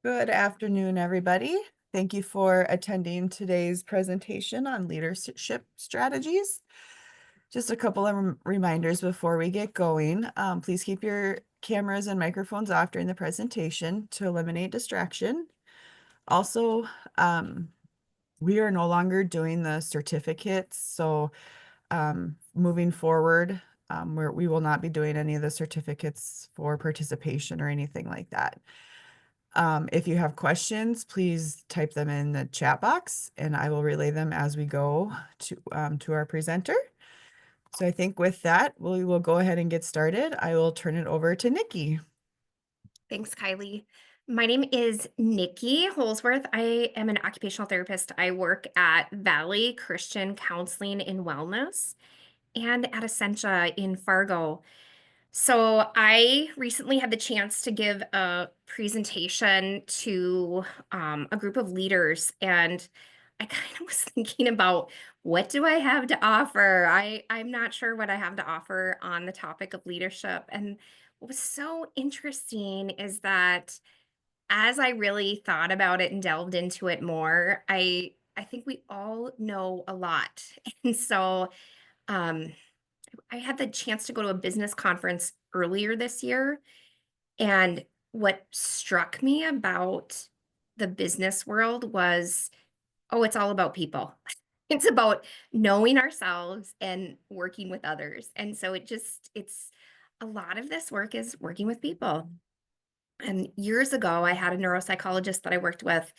Good afternoon, everybody. Thank you for attending today's presentation on leadership strategies. Just a couple of reminders before we get going. Please keep your cameras and microphones off during the presentation to eliminate distraction. Also, we are no longer doing the certificates, so moving forward, we will not be doing any of the certificates for participation or anything like that. If you have questions, please type them in the chat box and I will relay them as we go to our presenter. So I think with that, we will go ahead and get started. I will turn it over to Nikki. Thanks, Kylie. My name is Nikki Holsworth. I am an occupational therapist. I work at Valley Christian Counseling and Wellness and at Essentia in Fargo. So I recently had the chance to give a presentation to a group of leaders, and I kind of was thinking about what do I have to offer? I'm not sure what I have to offer on the topic of leadership. And what was so interesting is that as I really thought about it and delved into it more, I think we all know a lot. And so um I had the chance to go to a business conference earlier this year, and what struck me about the business world was, oh, it's all about people. It's about knowing ourselves and working with others. And so it's a lot of this work is working with people. And years ago, I had a neuropsychologist that I worked with,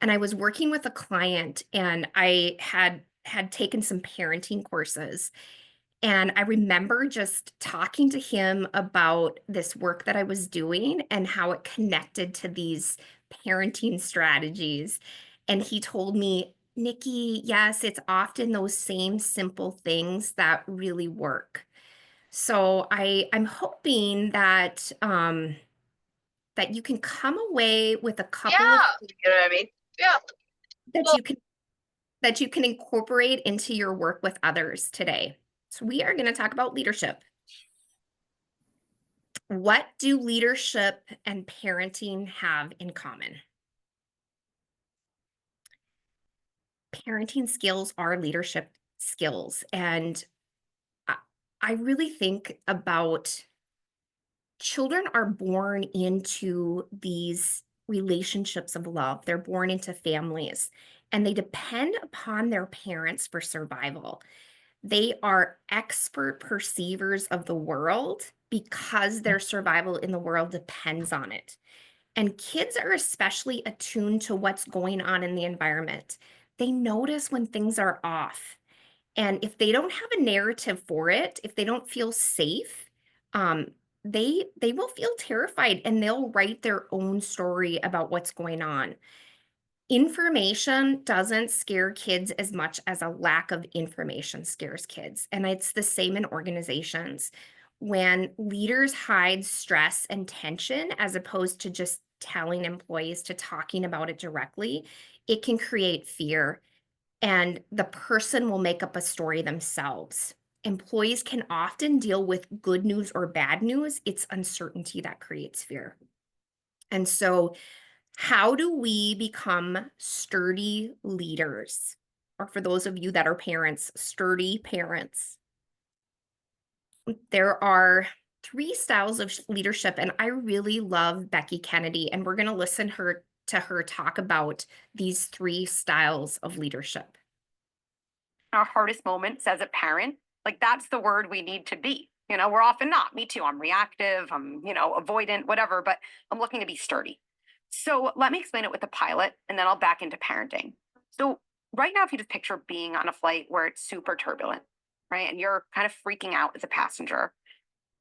and I was working with a client, and I had taken some parenting courses, and I remember just talking to him about this work that I was doing and how it connected to these parenting strategies. And he told me, Nikki, yes, it's often those same simple things that really work. So I'm hoping that that you can come away with a couple of Yeah, things you know what I mean? Yeah. that Well, you can incorporate into your work with others today. So we are going to talk about leadership. What do leadership and parenting have in common? Parenting skills are leadership skills. And I, I really think about children are born into these relationships of love. They're born into families and they depend upon their parents for survival. They are expert perceivers of the world because their survival in the world depends on it. And kids are especially attuned to what's going on in the environment. They notice when things are off. And if they don't have a narrative for it, if they don't feel safe, um, they will feel terrified and they'll write their own story about what's going on. Information doesn't scare kids as much as a lack of information scares kids. And it's the same in organizations. When leaders hide stress and tension as opposed to just telling employees to talking about it directly, it can create fear and the person will make up a story themselves. Employees can often deal with good news or bad news. It's uncertainty that creates fear. And so how do we become sturdy leaders? Or for those of you that are parents, sturdy parents. There are three styles of leadership, and I really love Becky Kennedy, and we're going to listen to her talk about these three styles of leadership. our hardest moments as a parent, like that's the word we need to be. We're often not. Me too. I'm reactive, I'm, avoidant, whatever, but I'm looking to be sturdy. So let me explain it with the pilot and then I'll back into parenting. So, right now, if you just picture being on a flight where it's super turbulent, right? And you're kind of freaking out as a passenger,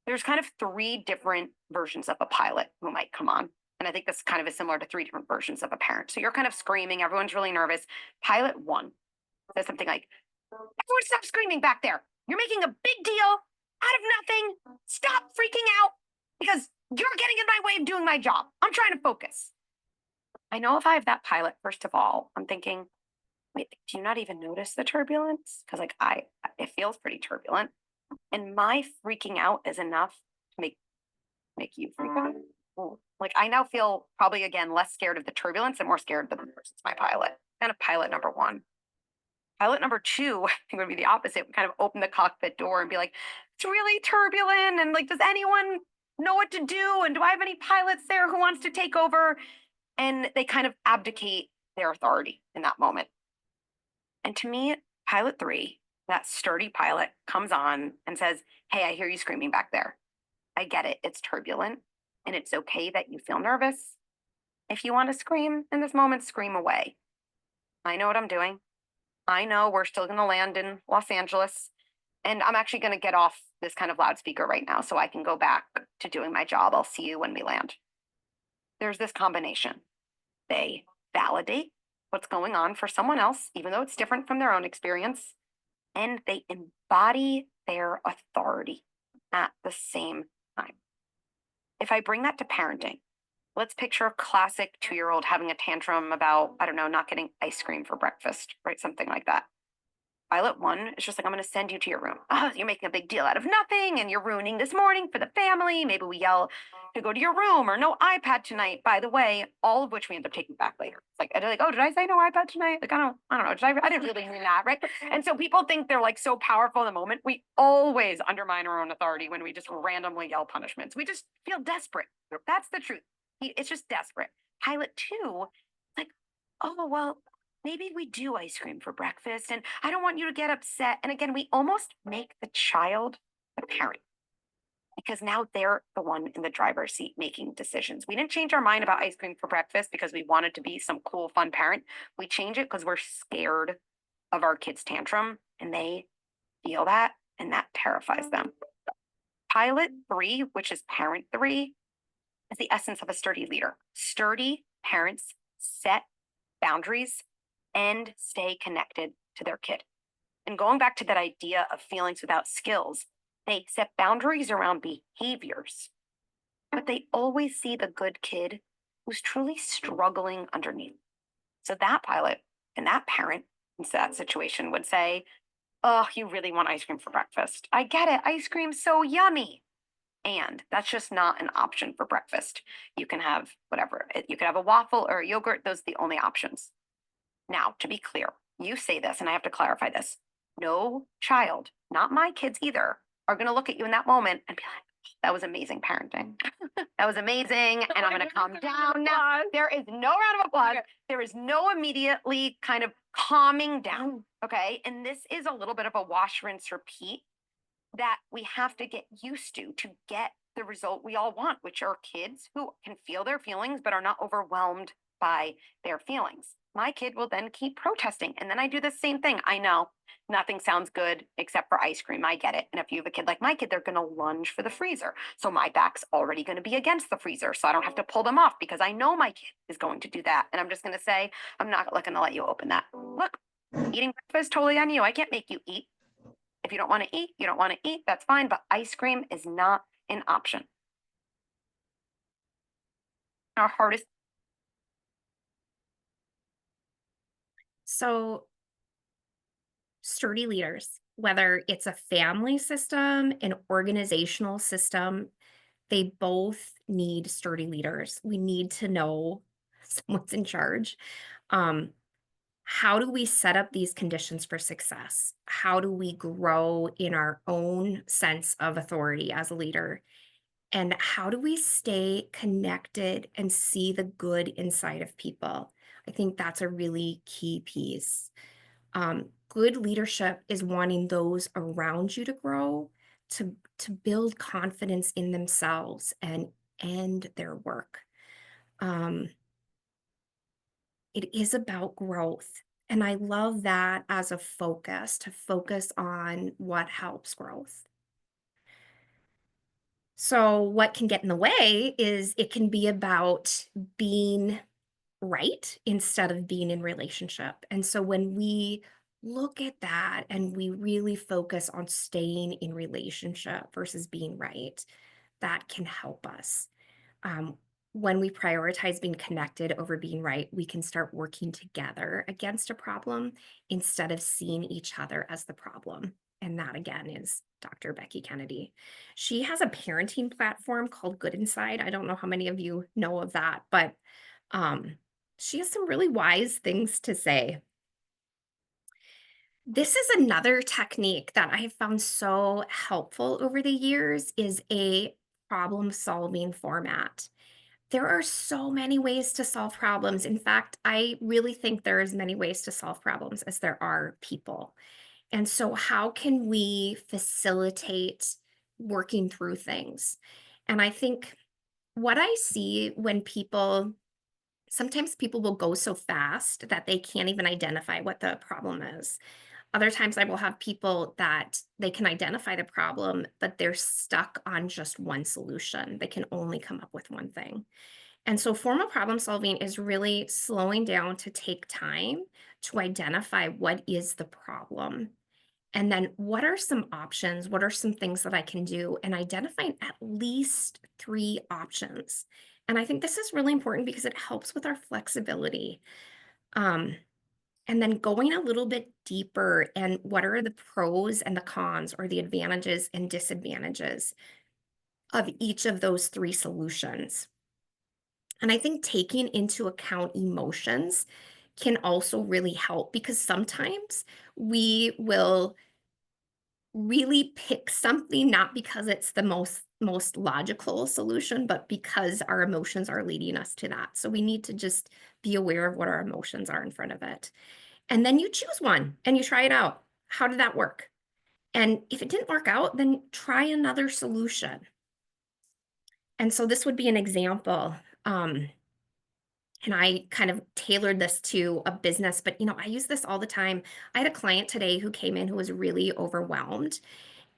there's kind of three different versions of a pilot who might come on. And I think this kind of is similar to three different versions of a parent. So you're kind of screaming, everyone's really nervous. Pilot one says something like, everyone stop screaming back there. You're making a big deal out of nothing. Stop freaking out because you're getting in my way of doing my job. I'm trying to focus. I know if I have that pilot, first of all, I'm thinking, wait, do you not even notice the turbulence? Because it feels pretty turbulent. And my freaking out is enough to make you freak out. ooh, like I now feel probably again less scared of the turbulence and more scared of the numbers. It's my pilot. Kind of pilot number one. Pilot number two, I think would be the opposite. We kind of open the cockpit door and be like, it's really turbulent. And like, does anyone know what to do? And do I have any pilots there who wants to take over? And they kind of abdicate their authority in that moment. And to me, pilot three, that sturdy pilot comes on and says, hey, I hear you screaming back there. I get it. It's turbulent and it's okay that you feel nervous. If you want to scream in this moment, scream away. I know what I'm doing. I know we're still going to land in Los Angeles. And I'm actually going to get off this kind of loudspeaker right now so I can go back to doing my job. I'll see you when we land. There's this combination. They validate what's going on for someone else, even though it's different from their own experience, and they embody their authority at the same time. If I bring that to parenting, let's picture a classic 2-year-old having a tantrum about, I don't know, not getting ice cream for breakfast, right? Something like that. Pilot one is just like, I'm going to send you to your room. Oh, you're making a big deal out of nothing and you're ruining this morning for the family. Maybe we yell to go to your room or no iPad tonight, by the way, all of which we end up taking back later. It's like, oh, did I say no iPad tonight? Like, I don't know. I didn't really mean that, right? And so people think they're like so powerful in the moment. We always undermine our own authority when we just randomly yell punishments. We just feel desperate. That's the truth. It's just desperate. Pilot two, like, oh, well, maybe we do ice cream for breakfast and I don't want you to get upset. And again, we almost make the child the parent because now they're the one in the driver's seat making decisions. We didn't change our mind about ice cream for breakfast because we wanted to be some cool, fun parent. We change it because we're scared of our kid's tantrum and they feel that and that terrifies them. Pilot three, which is parent three, is the essence of a sturdy leader. Sturdy parents set boundaries and stay connected to their kid. And going back to that idea of feelings without skills, they set boundaries around behaviors, but they always see the good kid who's truly struggling underneath. So that pilot and that parent in that situation would say, oh, you really want ice cream for breakfast. I get it. Ice cream's so yummy. And that's just not an option for breakfast. You can have whatever. You could have a waffle or a yogurt. Those are the only options. Now, to be clear, you say this, and I have to clarify this. No child, not my kids either, are going to look at you in that moment and be like, that was amazing parenting. That was amazing. And I'm going to calm down now. There is no round of applause. Okay. There is no immediately kind of calming down. Okay. And this is a little bit of a wash, rinse, repeat that we have to get used to get the result we all want, which are kids who can feel their feelings but are not overwhelmed by their feelings. My kid will then keep protesting. And then I do the same thing. I know nothing sounds good except for ice cream. I get it. And if you have a kid like my kid, they're going to lunge for the freezer. So my back's already going to be against the freezer. So I don't have to pull them off because I know my kid is going to do that. And I'm just going to say, I'm not going to let you open that. Look, eating breakfast, totally on you. I can't make you eat. If you don't want to eat, you don't want to eat. That's fine. But ice cream is not an option. Our hardest. So sturdy leaders, whether it's a family system, an organizational system, they both need sturdy leaders. We need to know someone's in charge. How do we set up these conditions for success? How do we grow in our own sense of authority as a leader? And how do we stay connected and see the good inside of people? I think that's a really key piece. Good leadership is wanting those around you to grow, to build confidence in themselves and their work. It is about growth. And I love that as a focus, to focus on what helps growth. So what can get in the way is it can be about being right instead of being in relationship. And so when we look at that and we really focus on staying in relationship versus being right, that can help us. When we prioritize being connected over being right, we can start working together against a problem instead of seeing each other as the problem. And that again is Dr. Becky Kennedy. She has a parenting platform called Good Inside. I don't know how many of you know of that, but she has some really wise things to say. This is another technique that I have found so helpful over the years is a problem-solving format. There are so many ways to solve problems. In fact, I really think there are as many ways to solve problems as there are people. And so how can we facilitate working through things? And I think what I see when sometimes people will go so fast that they can't even identify what the problem is. Other times I will have people that they can identify the problem, but they're stuck on just one solution. They can only come up with one thing. And so formal problem solving is really slowing down to take time to identify what is the problem. And then what are some options? What are some things that I can do? And identifying at least 3 options. And I think this is really important because it helps with our flexibility. Um, and then going a little bit deeper and what are the pros and the cons or the advantages and disadvantages of each of those 3 solutions. And I think taking into account emotions can also really help because sometimes we will really pick something not because it's the most logical solution, but because our emotions are leading us to that. So we need to just be aware of what our emotions are in front of it. And then you choose one and you try it out. How did that work? And if it didn't work out, then try another solution. And so this would be an example. And I kind of tailored this to a business, but I use this all the time. I had a client today who came in who was really overwhelmed.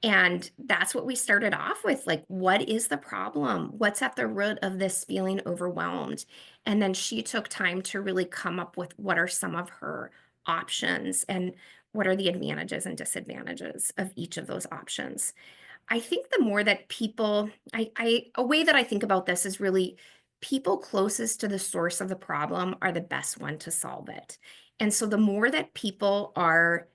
And that's what we started off with. Like, what is the problem? What's at the root of this feeling overwhelmed? And then she took time to really come up with what are some of her options and what are the advantages and disadvantages of each of those options. I think the more that people, a way that I think about this is really people closest to the source of the problem are the best one to solve it. And so the more that people are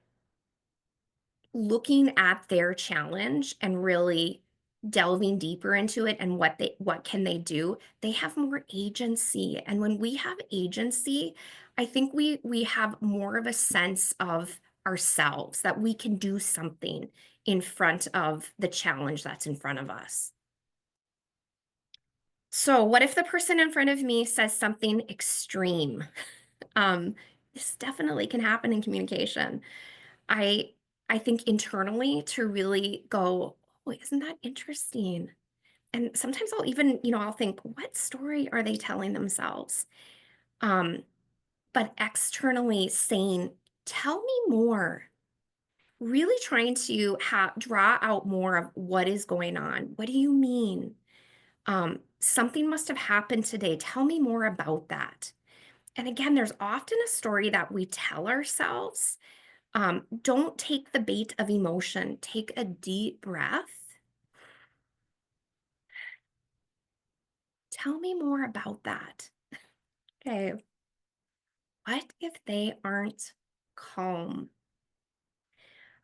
looking at their challenge and really delving deeper into it and what can they do, they have more agency. And when we have agency, I think we have more of a sense of ourselves that we can do something in front of the challenge that's in front of us. So what if the person in front of me says something extreme? Um, this definitely can happen in communication. I I think internally to really go, "Oh, isn't that interesting?" And sometimes I'll even, I'll think, "What story are they telling themselves?" Um, but externally saying, "Tell me more." Really trying to draw out more of what is going on. What do you mean? Something must have happened today. Tell me more about that. And again, there's often a story that we tell ourselves. Don't take the bait of emotion. Take a deep breath. Tell me more about that. Okay. What if they aren't calm?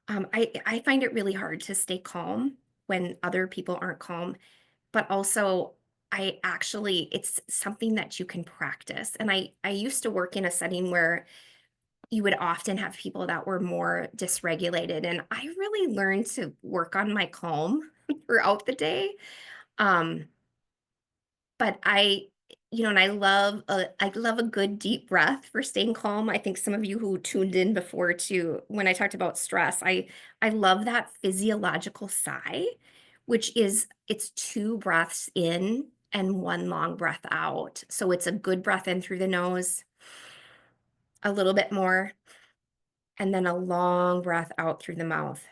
I find it really hard to stay calm when other people aren't calm, but also it's something that you can practice. And I used to work in a setting where you would often have people that were more dysregulated. And I really learned to work on my calm throughout the day. Um, but and I love a good deep breath for staying calm. I think some of you who tuned in before to when I talked about stress, I love that physiological sigh, which is it's 2 breaths in and 1 long breath out. So it's a good breath in through the nose, a little bit more, and then a long breath out through the mouth.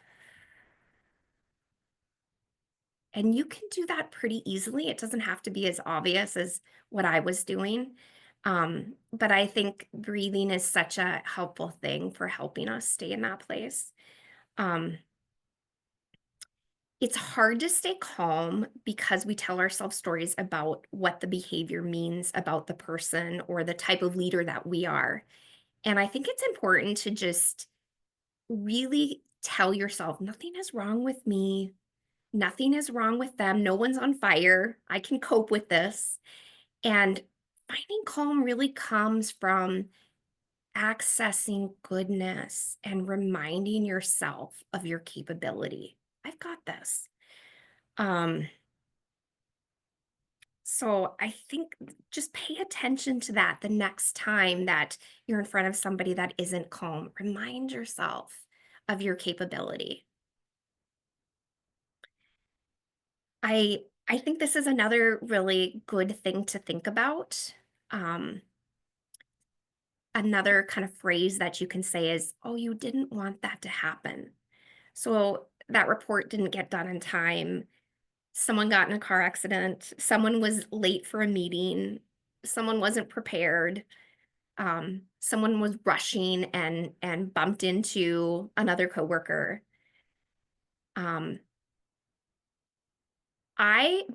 And you can do that pretty easily. It doesn't have to be as obvious as what I was doing. But I think breathing is such a helpful thing for helping us stay in that place. Um, it's hard to stay calm because we tell ourselves stories about what the behavior means about the person or the type of leader that we are. And I think it's important to just really tell yourself, nothing is wrong with me. Nothing is wrong with them. No one's on fire. I can cope with this. And finding calm really comes from accessing goodness and reminding yourself of your capability. I've got this. So I think just pay attention to that the next time that you're in front of somebody that isn't calm. Remind yourself of your capability. I think this is another really good thing to think about. Um, Another kind of phrase that you can say is, oh, you didn't want that to happen. So that report didn't get done in time. Someone got in a car accident. Someone was late for a meeting. Someone wasn't prepared. Someone was rushing and bumped into another coworker.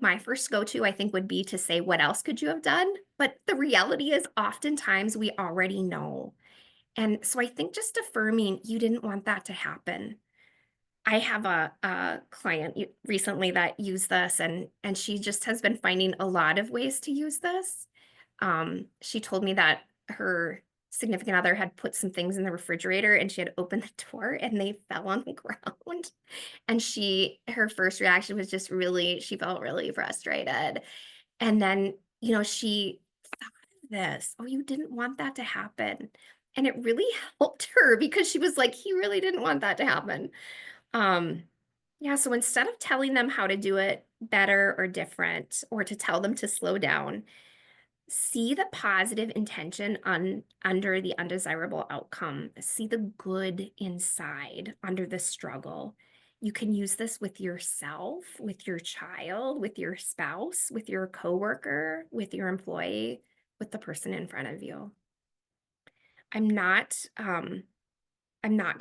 My first go-to, I think, would be to say, what else could you have done? But the reality is oftentimes we already know. And so I think just affirming you didn't want that to happen. I have a client recently that used this, and she just has been finding a lot of ways to use this. She told me that her significant other had put some things in the refrigerator and she had opened the door and they fell on the ground. And her first reaction was just she felt really frustrated. And then, she thought of this, oh, you didn't want that to happen. And it really helped her because she was like, he really didn't want that to happen. Yeah, so instead of telling them how to do it better or different, or to tell them to slow down, see the positive intention under the undesirable outcome. See the good inside under the struggle. You can use this with yourself, with your child, with your spouse, with your coworker, with your employee, with the person in front of you. I'm not going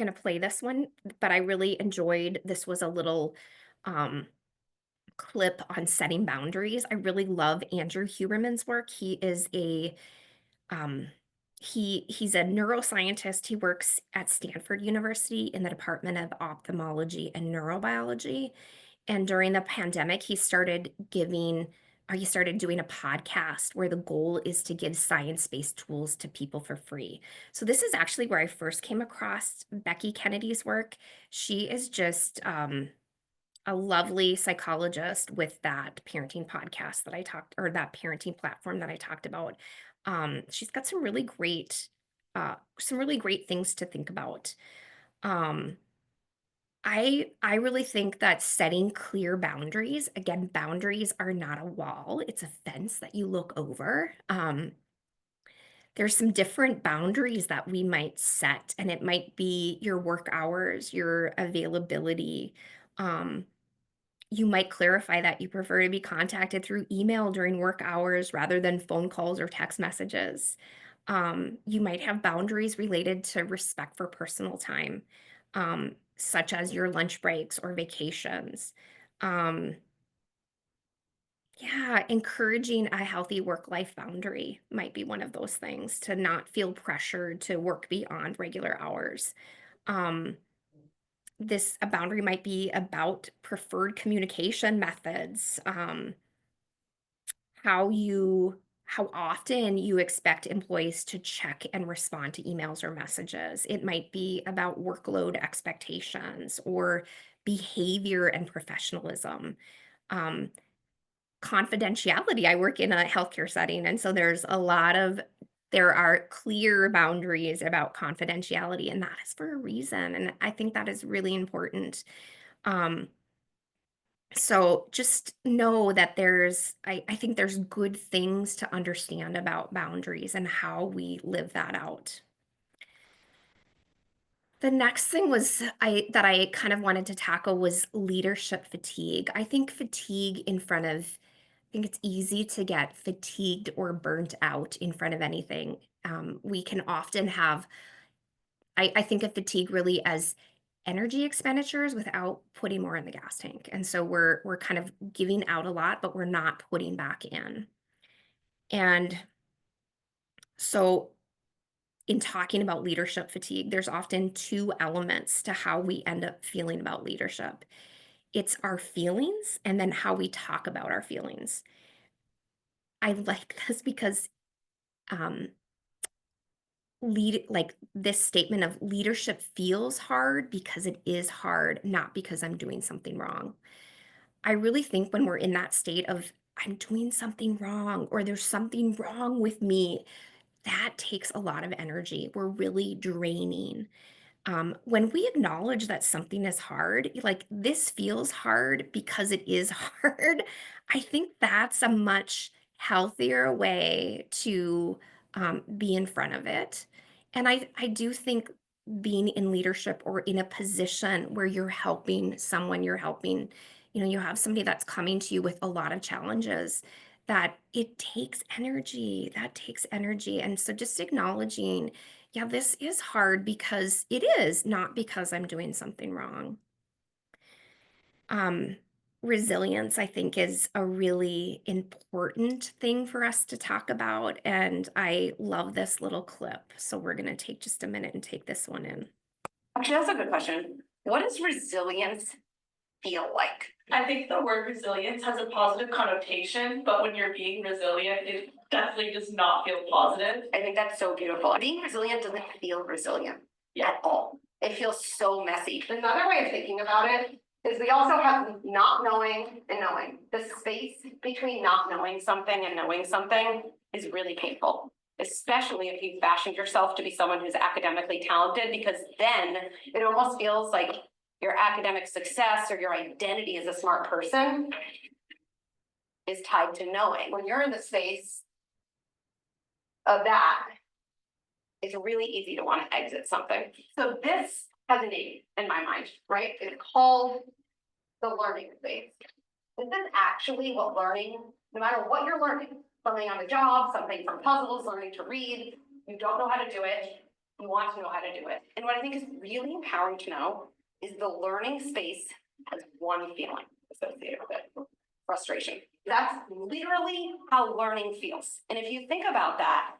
to play this one, but I really enjoyed this. Was a little um clip on setting boundaries. I really love Andrew Huberman's work. He is a um, he's a neuroscientist. He works at Stanford University in the Department of Ophthalmology and Neurobiology. And during the pandemic, he started doing a podcast where the goal is to give science-based tools to people for free. So this is actually where I first came across Becky Kennedy's work. She is just a lovely psychologist with that parenting podcast that or that parenting platform that I talked about. She's got some really great things to think about. I really think that setting clear boundaries, again, boundaries are not a wall, it's a fence that you look over. There's some different boundaries that we might set, and it might be your work hours, your availability. You might clarify that you prefer to be contacted through email during work hours rather than phone calls or text messages. You might have boundaries related to respect for personal time, such as your lunch breaks or vacations. Um, yeah, encouraging a healthy work-life boundary might be one of those things, to not feel pressured to work beyond regular hours. Um, a boundary might be about preferred communication methods, how often you expect employees to check and respond to emails or messages. It might be about workload expectations or behavior and professionalism. Um, Confidentiality. I work in a healthcare setting, and so there are clear boundaries about confidentiality, and that is for a reason. And I think that is really important. Um, so just know that I think there's good things to understand about boundaries and how we live that out. The next thing that I kind of wanted to tackle was leadership fatigue. I think I think it's easy to get fatigued or burnt out in front of anything. We can often I think of fatigue really as energy expenditures without putting more in the gas tank. And so we're kind of giving out a lot, but we're not putting back in. And so in talking about leadership fatigue, there's often two elements to how we end up feeling about leadership. It's our feelings and then how we talk about our feelings. I like this because um, like this statement of leadership feels hard because it is hard, not because I'm doing something wrong. I really think when we're in that state of I'm doing something wrong or there's something wrong with me, that takes a lot of energy. We're really draining. When we acknowledge that something is hard, like this feels hard because it is hard, I think that's a much healthier way to be in front of it. And I do think being in leadership or in a position where you're helping someone, you're helping, you have somebody that's coming to you with a lot of challenges, that it takes energy, that takes energy. And so just acknowledging, yeah, this is hard because it is, not because I'm doing something wrong. Um, Resilience, I think, is a really important thing for us to talk about. And I love this little clip. So we're going to take just a minute and take this one in. Actually, that's a good question. What does resilience feel like? I think the word resilience has a positive connotation, but when you're being resilient, it definitely does not feel positive. I think that's so beautiful. Being resilient doesn't feel resilient at all. It feels so messy. Another way of thinking about it is we also have not knowing and knowing. The space between not knowing something and knowing something is really painful, especially if you've fashioned yourself to be someone who's academically talented, because then it almost feels like your academic success or your identity as a smart person is tied to knowing. When you're in the space of that, it's really easy to want to exit something. So this has a name in my mind, right? It's called the learning space. This is actually what learning, no matter what you're learning, something on the job, something from puzzles, learning to read, you don't know how to do it, you want to know how to do it. And what I think is really empowering to know is the learning space has one feeling associated with it: frustration. That's literally how learning feels. And if you think about that,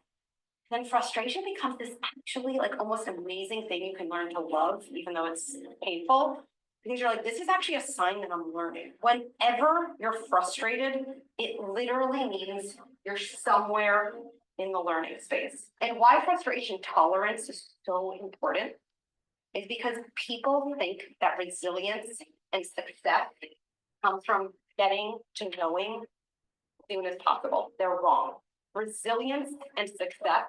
then frustration becomes this actually like almost amazing thing you can learn to love, even though it's painful. Because you're like, this is actually a sign that I'm learning. Whenever you're frustrated, it literally means you're somewhere in the learning space. And why frustration tolerance is so important is because people think that resilience and success comes from getting to knowing as soon as possible. They're wrong. Resilience and success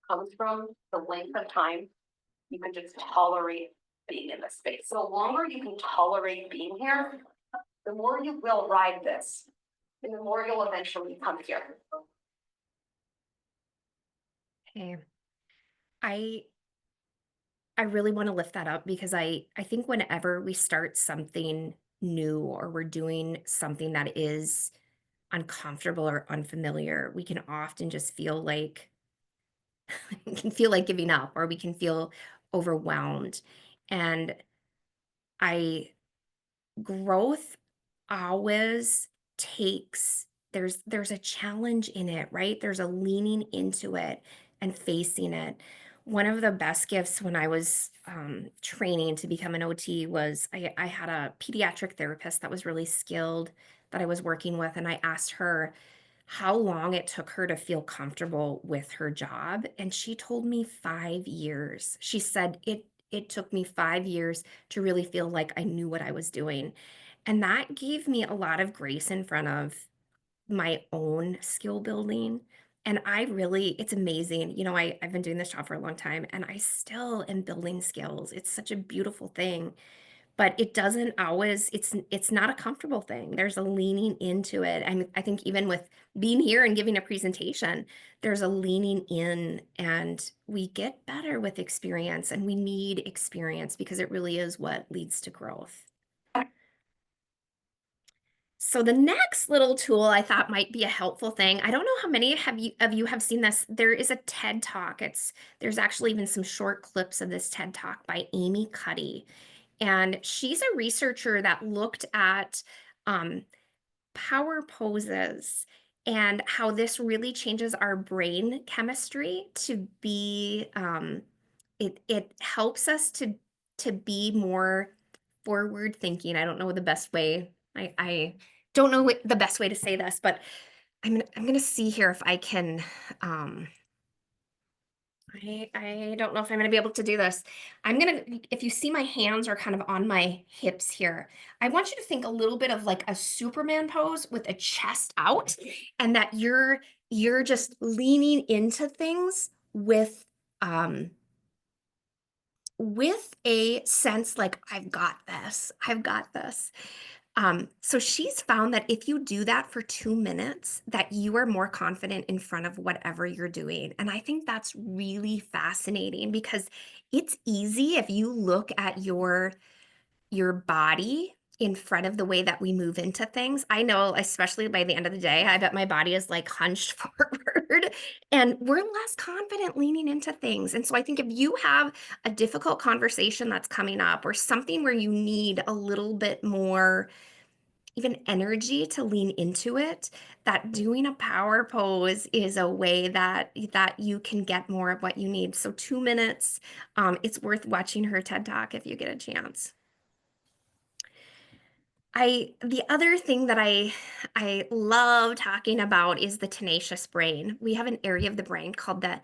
comes from the length of time you can just tolerate being in this space. So the longer you can tolerate being here, the more you will ride this, and the more you'll eventually come here. Okay. I really want to lift that up because I think whenever we start something new or we're doing something that is uncomfortable or unfamiliar, we can often just feel like we can feel like giving up, or we can feel overwhelmed. And growth always takes, there's a challenge in it, right? There's a leaning into it and facing it. One of the best gifts when I was training to become an OT was I had a pediatric therapist that was really skilled that I was working with, and I asked her how long it took her to feel comfortable with her job, and she told me 5 years. She said it took me 5 years to really feel like I knew what I was doing. And that gave me a lot of grace in front of my own skill building. And it's amazing. I've been doing this job for a long time and I still am building skills. It's such a beautiful thing, but it doesn't always, it's not a comfortable thing. There's a leaning into it. And I think even with being here and giving a presentation, there's a leaning in, and we get better with experience, and we need experience because it really is what leads to growth. So the next little tool I thought might be a helpful thing. I don't know how many of you have seen this. There is a TED Talk. There's actually even some short clips of this TED Talk by Amy Cuddy. And she's a researcher that looked at power poses and how this really changes our brain chemistry to be, it helps us to be more forward thinking. I don't know the best way. I don't know the best way to say this, but I'm gonna see here if I can, I don't know if I'm gonna be able to do this. If you see my hands are kind of on my hips here, I want you to think a little bit of like a Superman pose with a chest out, and that you're just leaning into things um with a sense like I've got this. I've got this. So she's found that if you do that for 2 minutes, that you are more confident in front of whatever you're doing. And I think that's really fascinating because it's easy if you look at your body in front of the way that we move into things. I know, especially by the end of the day, I bet my body is like hunched forward and we're less confident leaning into things. And so I think if you have a difficult conversation that's coming up or something where you need a little bit more even energy to lean into it, that doing a power pose is a way that you can get more of what you need. So 2 minutes, it's worth watching her TED Talk if you get a chance. The other thing that I love talking about is the tenacious brain. We have an area of the brain called the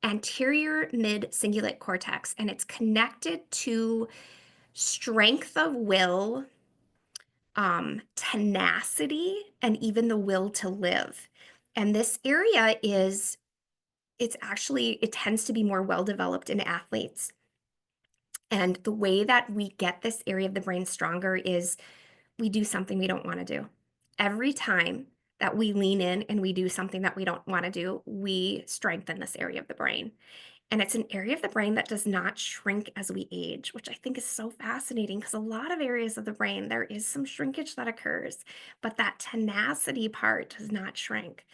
anterior mid-cingulate cortex, and it's connected to strength of will, tenacity, and even the will to live. And this area it tends to be more well developed in athletes. And the way that we get this area of the brain stronger is we do something we don't want to do. Every time that we lean in and we do something that we don't want to do, we strengthen this area of the brain. And it's an area of the brain that does not shrink as we age, which I think is so fascinating because a lot of areas of the brain, there is some shrinkage that occurs, but that tenacity part does not shrink.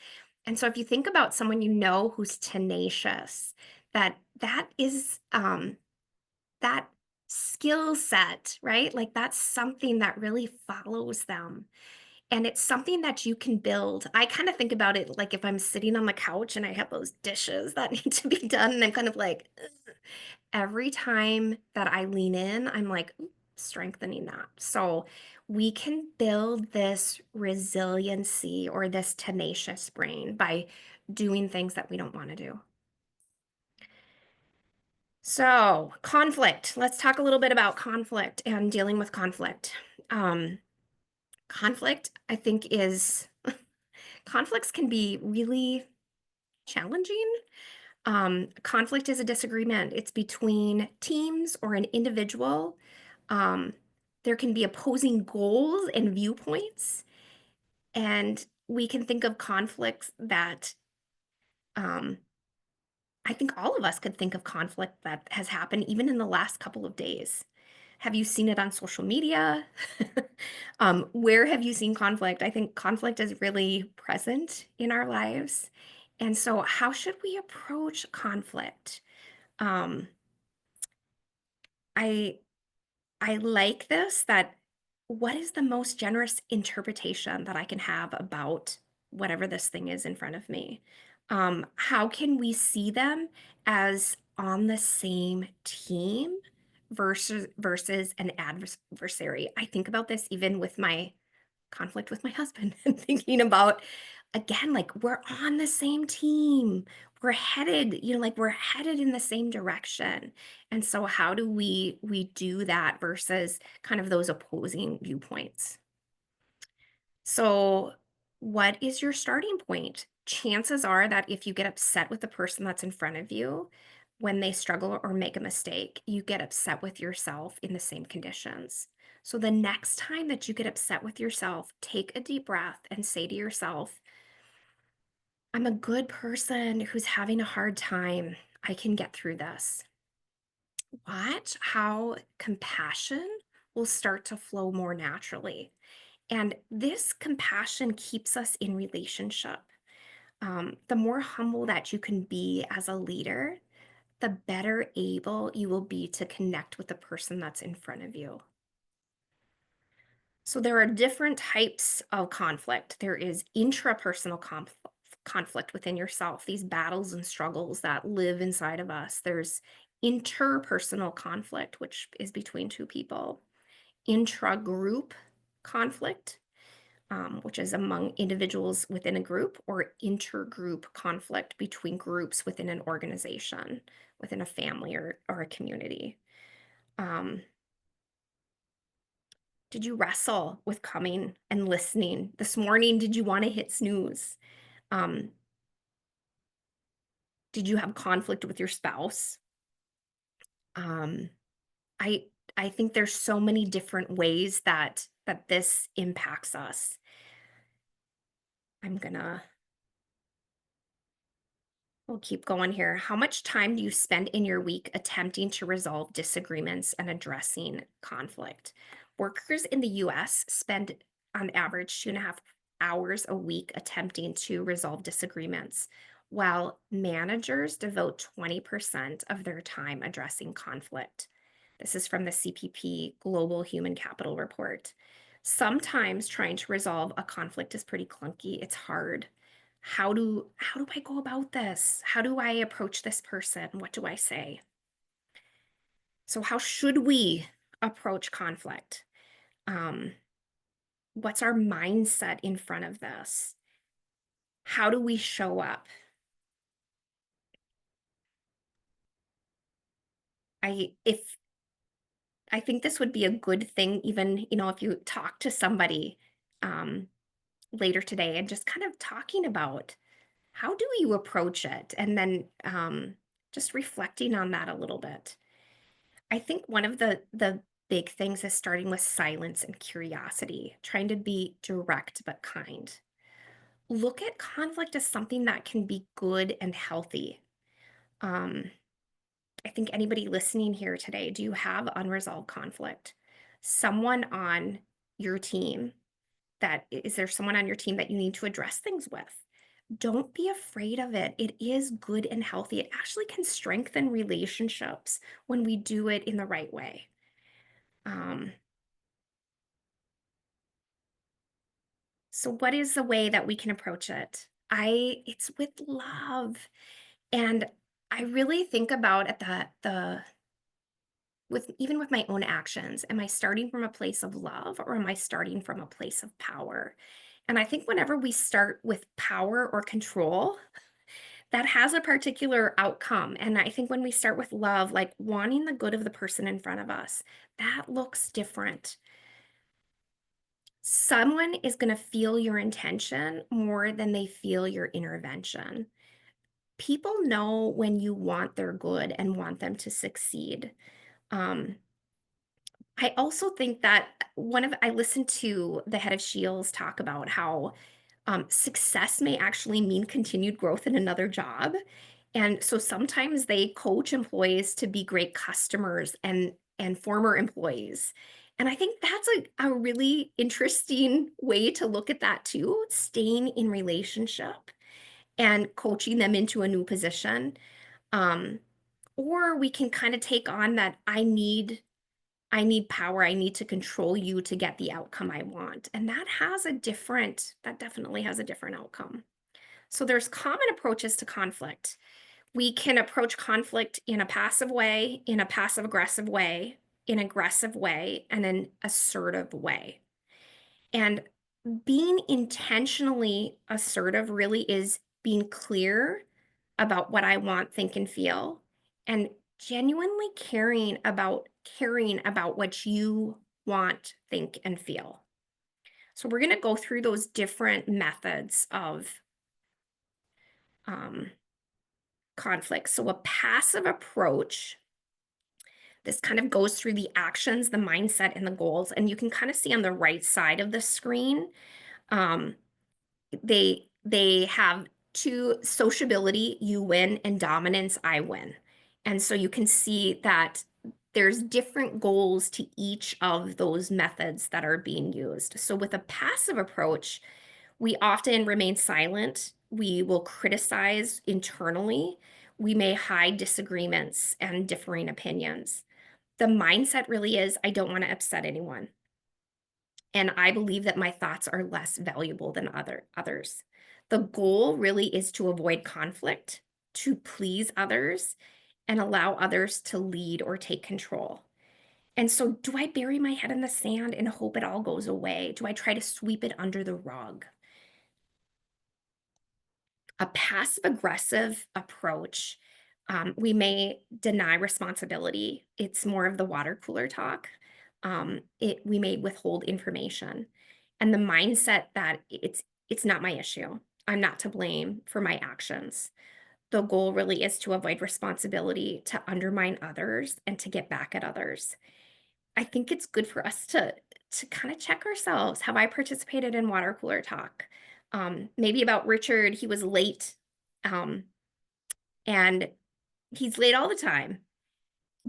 And so if you think about someone you know who's tenacious, that is that skill set, right? Like that's something that really follows them. And it's something that you can build. I kind of think about it like if I'm sitting on the couch and I have those dishes that need to be done, and I'm kind of like, ugh. Every time that I lean in, I'm like strengthening that. So we can build this resiliency or this tenacious brain by doing things that we don't want to do. So, conflict. Let's talk a little bit about conflict and dealing with conflict. Conflict, I think, is conflicts can be really challenging. Conflict is a disagreement. It's between teams or an individual. Um, there can be opposing goals and viewpoints, and we can think of conflicts that I think all of us could think of conflict that has happened even in the last couple of days. Have you seen it on social media? Where have you seen conflict? I think conflict is really present in our lives. And so, how should we approach conflict? Um, I I like this that what is the most generous interpretation that I can have about whatever this thing is in front of me? How can we see them as on the same team versus an adversary? I think about this even with my conflict with my husband and thinking about again like we're on the same team, we're headed, like we're headed in the same direction. And so how do we do that versus kind of those opposing viewpoints? So what is your starting point? Chances are that if you get upset with the person that's in front of you when they struggle or make a mistake, you get upset with yourself in the same conditions. So the next time that you get upset with yourself, take a deep breath and say to yourself, I'm a good person who's having a hard time. I can get through this. Watch how compassion will start to flow more naturally. And this compassion keeps us in relationship. The more humble that you can be as a leader, the better able you will be to connect with the person that's in front of you. So there are different types of conflict. There is intrapersonal conflict within yourself, these battles and struggles that live inside of us. There's interpersonal conflict, which is between two people. Intra-group conflict, which is among individuals within a group, or intergroup conflict between groups within an organization, within a family or a community. Did you wrestle with coming and listening? This morning, did you want to hit snooze? Um, did you have conflict with your spouse? Um, I I think there's so many different ways that this impacts us. We'll keep going here. How much time do you spend in your week attempting to resolve disagreements and addressing conflict? Workers in the US spend on average 2.5 hours a week attempting to resolve disagreements, while managers devote 20% of their time addressing conflict. This is from the CPP Global Human Capital Report. Sometimes trying to resolve a conflict is pretty clunky. It's hard. How do I go about this? How do I approach this person? What do I say? So how should we approach conflict? What's our mindset in front of this? How do we show up? I think this would be a good thing, even, if you talk to somebody later today and just kind of talking about how do you approach it, and then just reflecting on that a little bit. I think one of the big things is starting with silence and curiosity, trying to be direct but kind. Look at conflict as something that can be good and healthy. I think anybody listening here today, do you have unresolved conflict? Someone on your team is there someone on your team that you need to address things with? Don't be afraid of it. It is good and healthy. It actually can strengthen relationships when we do it in the right way. So what is the way that we can approach it? It's with love. And I really think about at even with my own actions, am I starting from a place of love, or am I starting from a place of power? And I think whenever we start with power or control, that has a particular outcome. And I think when we start with love, like wanting the good of the person in front of us, that looks different. Someone is going to feel your intention more than they feel your intervention. People know when you want their good and want them to succeed. I also think that I listened to the head of Shields talk about how success may actually mean continued growth in another job. And so sometimes they coach employees to be great customers and former employees. And I think that's a really interesting way to look at that too, staying in relationship and coaching them into a new position. Or we can kind of take on that I need power. I need to control you to get the outcome I want. And that definitely has a different outcome. So there's common approaches to conflict. We can approach conflict in a passive way, in a passive aggressive way, in an aggressive way, and an assertive way. And being intentionally assertive really is being clear about what I want, think, and feel, and genuinely caring about what you want, think, and feel. So we're going to go through those different methods of conflict. So a passive approach, this kind of goes through the actions, the mindset, and the goals. And you can kind of see on the right side of the screen, they have two: sociability, you win, and dominance, I win. And so you can see that there's different goals to each of those methods that are being used. So with a passive approach, we often remain silent. We will criticize internally. We may hide disagreements and differing opinions. The mindset really is, I don't want to upset anyone. And I believe that my thoughts are less valuable than others. The goal really is to avoid conflict, to please others, and allow others to lead or take control. And so, do I bury my head in the sand and hope it all goes away? Do I try to sweep it under the rug? A passive aggressive approach, we may deny responsibility. It's more of the water cooler talk. We may withhold information, and the mindset that it's not my issue. I'm not to blame for my actions. The goal really is to avoid responsibility, to undermine others, and to get back at others. I think it's good for us to kind of check ourselves. Have I participated in water cooler talk? Maybe about Richard, he was late, um, and he's late all the time.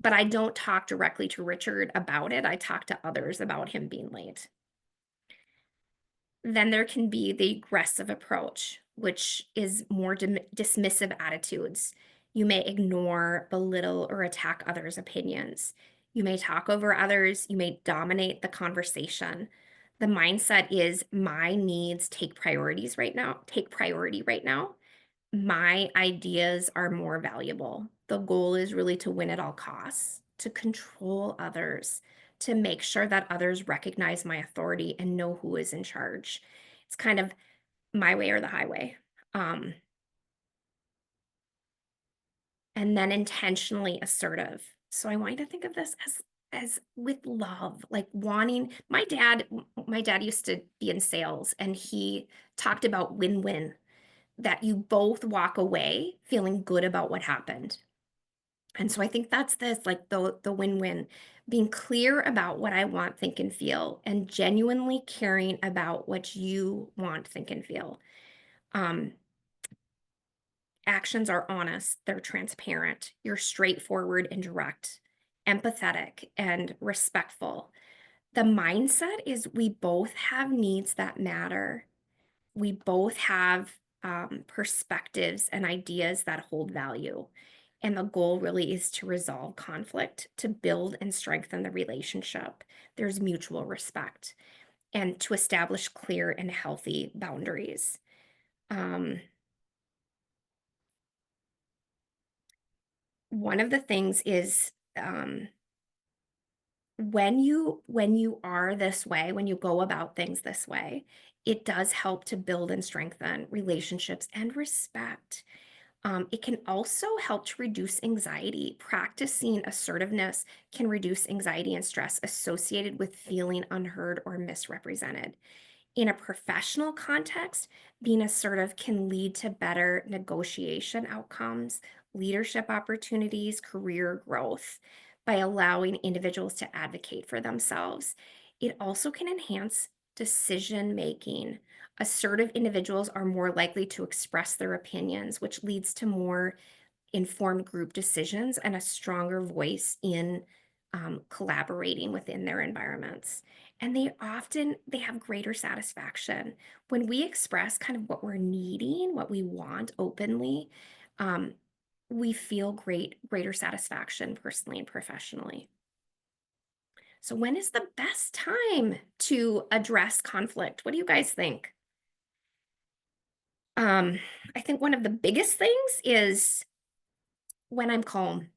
But I don't talk directly to Richard about it. I talk to others about him being late. Then there can be the aggressive approach, which is more dismissive attitudes. You may ignore, belittle, or attack others' opinions. You may talk over others. You may dominate the conversation. The mindset is my needs take priority right now. My ideas are more valuable. The goal is really to win at all costs, to control others, to make sure that others recognize my authority and know who is in charge. It's kind of my way or the highway. And then intentionally assertive. So I want you to think of this as with love, like wanting. My dad used to be in sales, and he talked about win-win, that you both walk away feeling good about what happened. And so I think that's this, like the win-win, being clear about what I want, think, and feel, and genuinely caring about what you want, think, and feel. Actions are honest, they're transparent, you're straightforward and direct, empathetic and respectful. The mindset is we both have needs that matter. We both have perspectives and ideas that hold value. And the goal really is to resolve conflict, to build and strengthen the relationship. There's mutual respect, and to establish clear and healthy boundaries. One of the things is when you are this way, when you go about things this way, it does help to build and strengthen relationships and respect. It can also help to reduce anxiety. Practicing assertiveness can reduce anxiety and stress associated with feeling unheard or misrepresented. In a professional context, being assertive can lead to better negotiation outcomes, leadership opportunities, career growth by allowing individuals to advocate for themselves. It also can enhance decision making. Assertive individuals are more likely to express their opinions, which leads to more informed group decisions and a stronger voice in collaborating within their environments. And they have greater satisfaction when we express kind of what we're needing, what we want openly. We feel greater satisfaction personally and professionally. So when is the best time to address conflict? What do you guys think? I think one of the biggest things is when I'm calm.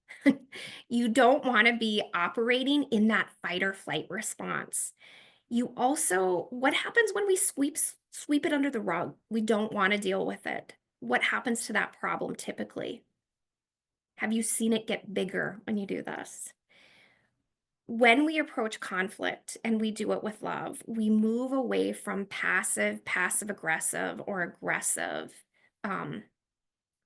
You don't want to be operating in that fight or flight response. What happens when we sweep it under the rug? We don't want to deal with it. What happens to that problem typically? Have you seen it get bigger when you do this? When we approach conflict and we do it with love, we move away from passive aggressive, or aggressive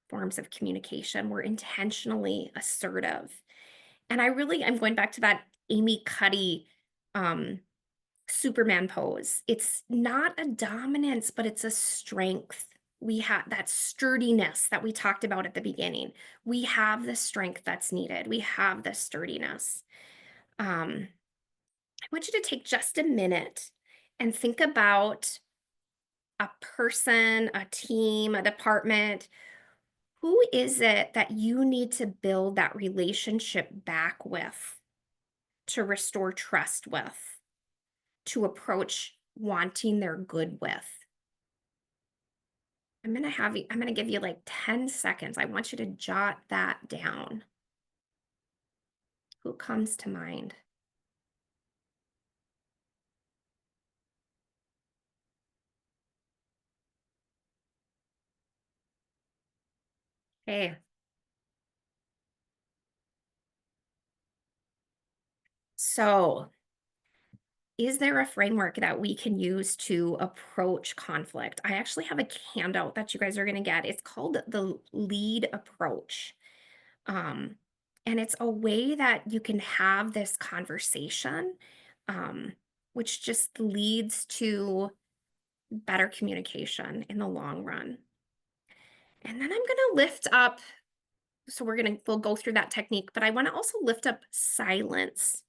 forms of communication. We're intentionally assertive. And I'm going back to that Amy Cuddy Superman pose. It's not a dominance, but it's a strength. We have that sturdiness that we talked about at the beginning. We have the strength that's needed. We have the sturdiness. I want you to take just a minute and think about a person, a team, a department. Who is it that you need to build that relationship back with, to restore trust with? to approach wanting their good with? I'm gonna give you like 10 seconds. I want you to jot that down. Who comes to mind? Hey. So, is there a framework that we can use to approach conflict? I actually have a handout that you guys are going to get. It's called the lead approach. Um, and it's a way that you can have this conversation, um, which just leads to better communication in the long run. And then I'm going to lift up, so we'll go through that technique, but I want to also lift up silence.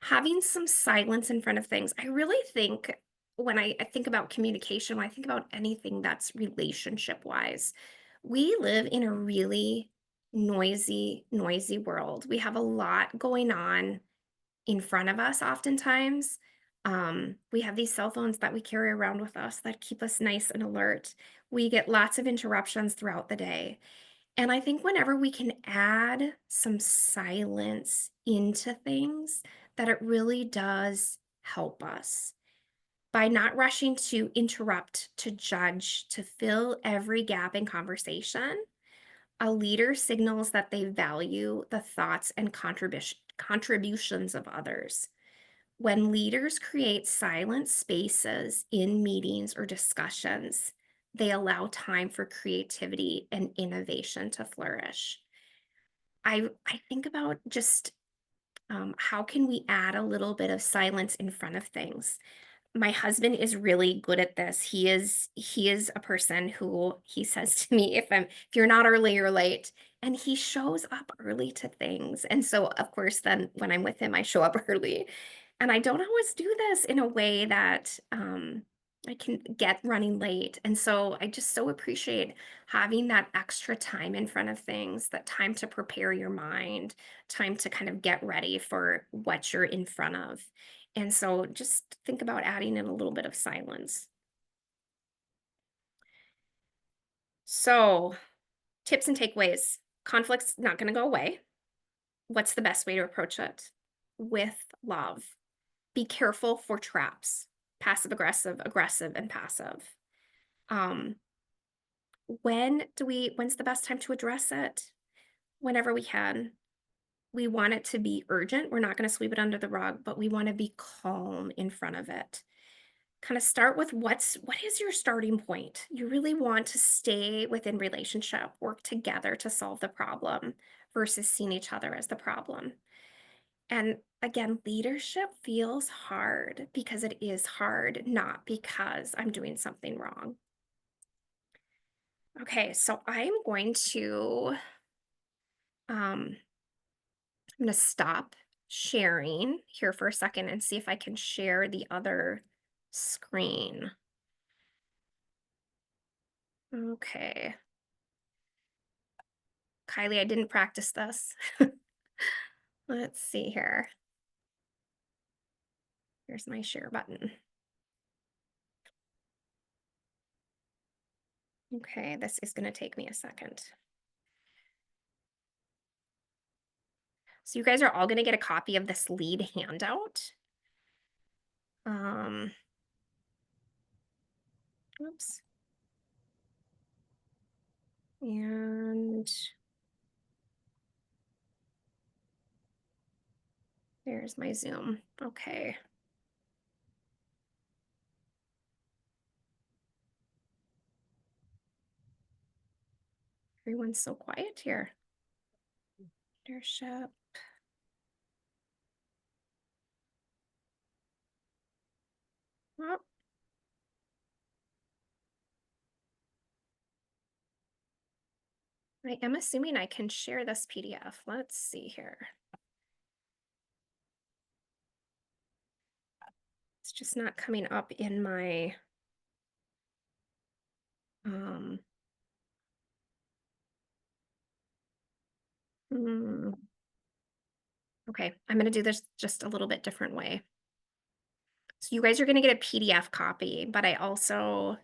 Having some silence in front of things. I really think when I think about communication, when I think about anything that's relationship wise, we live in a really noisy world. We have a lot going on in front of us oftentimes. We have these cell phones that we carry around with us that keep us nice and alert. We get lots of interruptions throughout the day. And I think whenever we can add some silence into things, that it really does help us by not rushing to interrupt, to judge, to fill every gap in conversation. A leader signals that they value the thoughts and contributions of others. When leaders create silent spaces in meetings or discussions, they allow time for creativity and innovation to flourish. I think about just how can we add a little bit of silence in front of things. My husband is really good at this. He is a person who he says to me, if you're not early, you're late. And he shows up early to things. And so of course, then when I'm with him, I show up early. And I don't always do this in a way that I can get running late. And so I just so appreciate having that extra time in front of things, that time to prepare your mind, time to kind of get ready for what you're in front of. And so just think about adding in a little bit of silence. So, tips and takeaways. Conflict's not going to go away. What's the best way to approach it? With love. Be careful for traps, passive aggressive, aggressive, and passive. When's the best time to address it? Whenever we can. We want it to be urgent. We're not going to sweep it under the rug, but we want to be calm in front of it. Kind of start with what is your starting point? You really want to stay within relationship, work together to solve the problem versus seeing each other as the problem. And again, leadership feels hard because it is hard, not because I'm doing something wrong. Okay, so I'm going to stop sharing here for a second and see if I can share the other screen. Okay. Kylie, I didn't practice this. Let's see here. Here's my share button. Okay, this is going to take me a second. So you guys are all going to get a copy of this lead handout. Oops. And there's my Zoom. Okay. Everyone's so quiet here. Leadership. Oh. I am assuming I can share this PDF. Let's see here. It's just not coming up in my Okay, I'm going to do this just a little bit different way. So you guys are going to get a PDF copy, but I also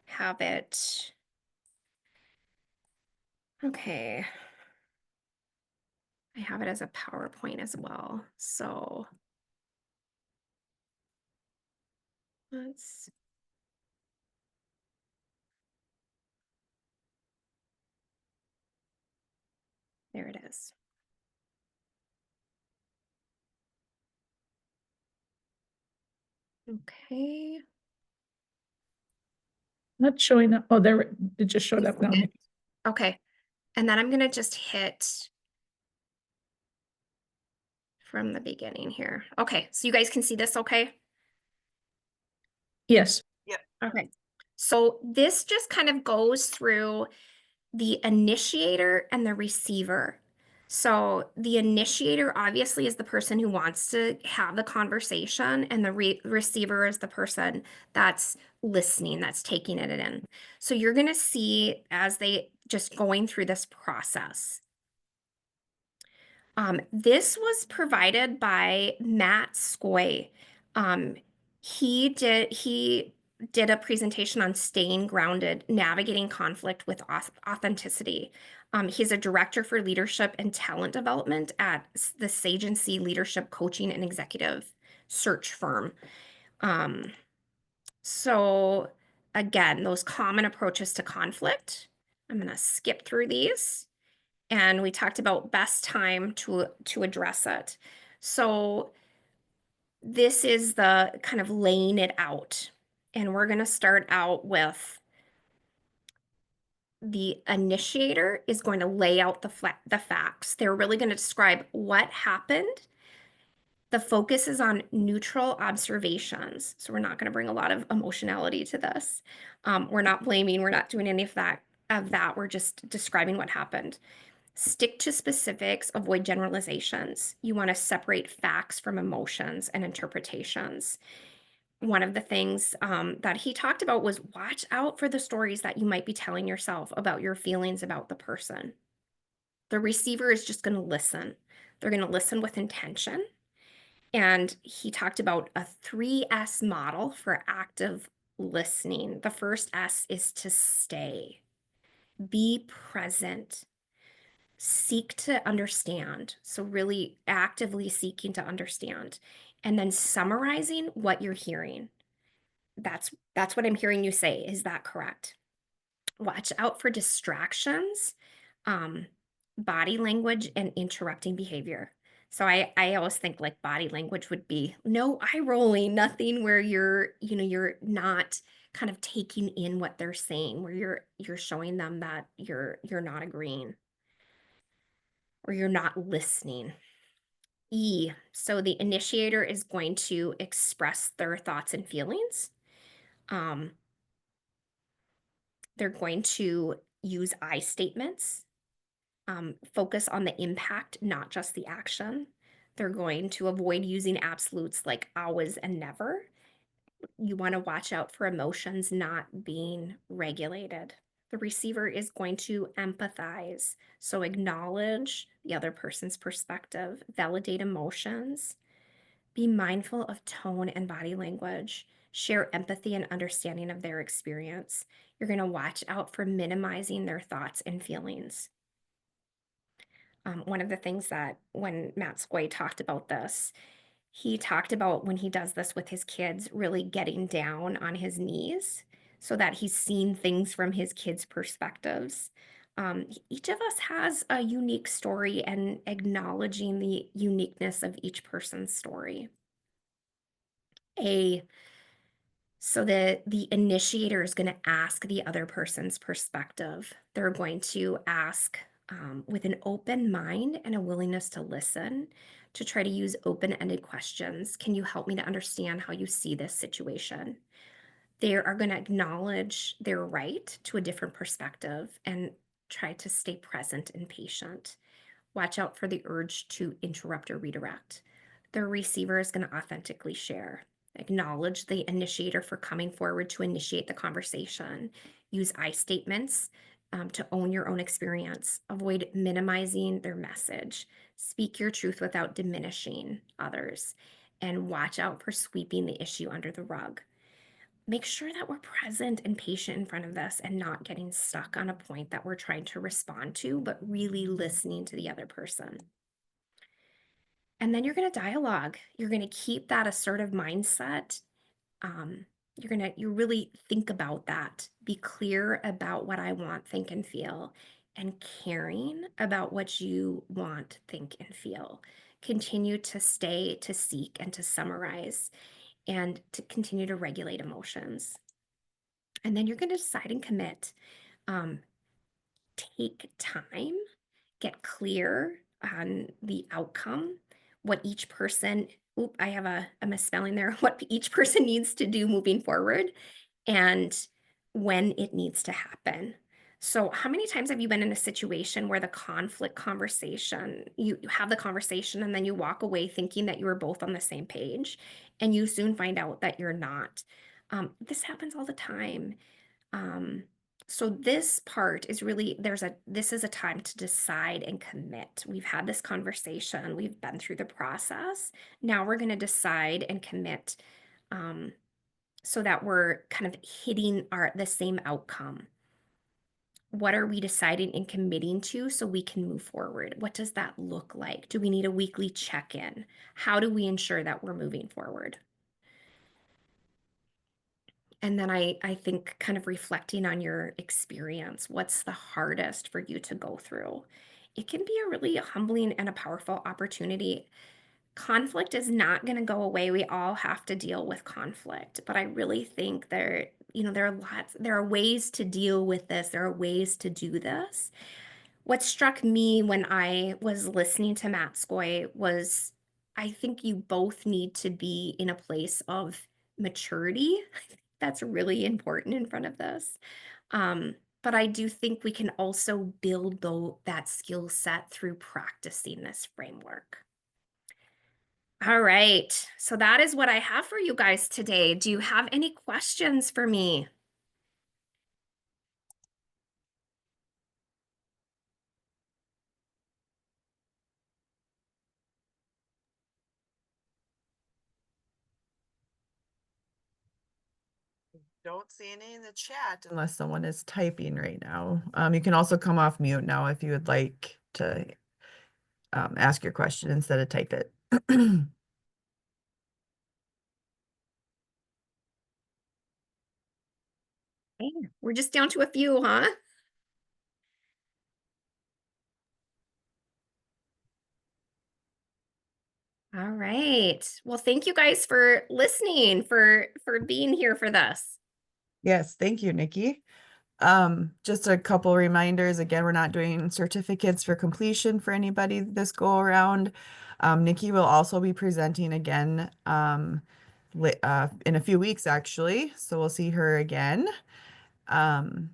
have it. Okay. I have it as a PowerPoint as well. So let's. There it is. Okay. Not showing up. Oh, there, it just showed up now. Okay. And then I'm going to just hit from the beginning here. Okay. So you guys can see this okay? Yes. Okay. So this just kind of goes through the initiator and the receiver. So the initiator obviously is the person who wants to have the conversation, and the receiver is the person that's listening, that's taking it in. So you're going to see as they just going through this process. This was provided by Matt Skoy. He did a presentation on staying grounded, navigating conflict with authenticity. He's a director for leadership and talent development at the Agency Leadership Coaching and Executive Search Firm. So again, those common approaches to conflict. I'm going to skip through these. And we talked about best time to address it. So this is the kind of laying it out. And we're going to start out with the initiator is going to lay out the facts. They're really going to describe what happened. The focus is on neutral observations. So we're not going to bring a lot of emotionality to this. We're not blaming. We're not doing any of that. We're just describing what happened. Stick to specifics, avoid generalizations. You want to separate facts from emotions and interpretations. One of the things that he talked about was watch out for the stories that you might be telling yourself about your feelings about the person. The receiver is just going to listen. They're going to listen with intention. And he talked about a 3S model for active listening. The first S is to stay, be present, seek to understand. So really actively seeking to understand, and then summarizing what you're hearing. That's what I'm hearing you say. Is that correct? Watch out for distractions, body language, and interrupting behavior. So I always think like body language would be no eye rolling, nothing where you're not kind of taking in what they're saying, where you're showing them that you're not agreeing or you're not listening. E, so the initiator is going to express their thoughts and feelings. They're going to use I statements, focus on the impact, not just the action. They're going to avoid using absolutes like always and never. You want to watch out for emotions not being regulated. The receiver is going to empathize, so acknowledge the other person's perspective, validate emotions, be mindful of tone and body language, share empathy and understanding of their experience. You're going to watch out for minimizing their thoughts and feelings. One of the things that when Matt Skoy talked about this, he talked about when he does this with his kids, really getting down on his knees so that he's seeing things from his kids' perspectives. Each of us has a unique story, and acknowledging the uniqueness of each person's story. So the initiator is going to ask the other person's perspective. They're going to ask with an open mind and a willingness to listen, to try to use open-ended questions. Can you help me to understand how you see this situation? They are going to acknowledge their right to a different perspective and try to stay present and patient. Watch out for the urge to interrupt or redirect. The receiver is going to authentically share. Acknowledge the initiator for coming forward to initiate the conversation. Use I statements to own your own experience. Avoid minimizing their message. Speak your truth without diminishing others. and watch out for sweeping the issue under the rug. Make sure that we're present and patient in front of this and not getting stuck on a point that we're trying to respond to, but really listening to the other person. And then you're going to dialogue. You're going to keep that assertive mindset. You really think about that. Be clear about what I want, think, and feel, and caring about what you want, think, and feel. Continue to stay, to seek, and to summarize, and to continue to regulate emotions. And then you're going to decide and commit. Take time, get clear on the outcome, what each person, I have a misspelling there, what each person needs to do moving forward, and when it needs to happen. So how many times have you been in a situation where the conflict conversation, you have the conversation and then you walk away thinking that you were both on the same page, and you soon find out that you're not? This happens all the time. So this part is really, this is a time to decide and commit. We've had this conversation, we've been through the process. Now we're going to decide and commit, so that we're kind of hitting the same outcome. What are we deciding and committing to so we can move forward? What does that look like? Do we need a weekly check-in? How do we ensure that we're moving forward? And then I think kind of reflecting on your experience, what's the hardest for you to go through? It can be a really humbling and a powerful opportunity. Conflict is not going to go away. We all have to deal with conflict, but I really think there are ways to deal with this. There are ways to do this. What struck me when I was listening to Matt Skoy was, I think you both need to be in a place of maturity. That's really important in front of this. But I do think we can also build that skill set through practicing this framework. All right, so that is what I have for you guys today. Do you have any questions for me? Don't see any in the chat unless someone is typing right now. You can also come off mute now if you would like to ask your question instead of type it. Okay, we're just down to a few, huh? All right. Well, thank you guys for listening, for being here for this. Yes, thank you, Nikki. Just a couple reminders. Again, we're not doing certificates for completion for anybody this go around. Nikki will also be presenting again in a few weeks, actually. So we'll see her again. And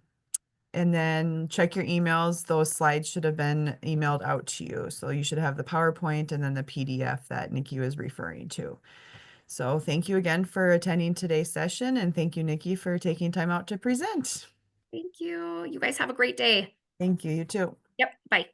then check your emails. Those slides should have been emailed out to you. So you should have the PowerPoint and then the PDF that Nikki was referring to. So thank you again for attending today's session, and thank you, Nikki, for taking time out to present. Thank you. You guys have a great day. Thank you. You too. Yep. Bye.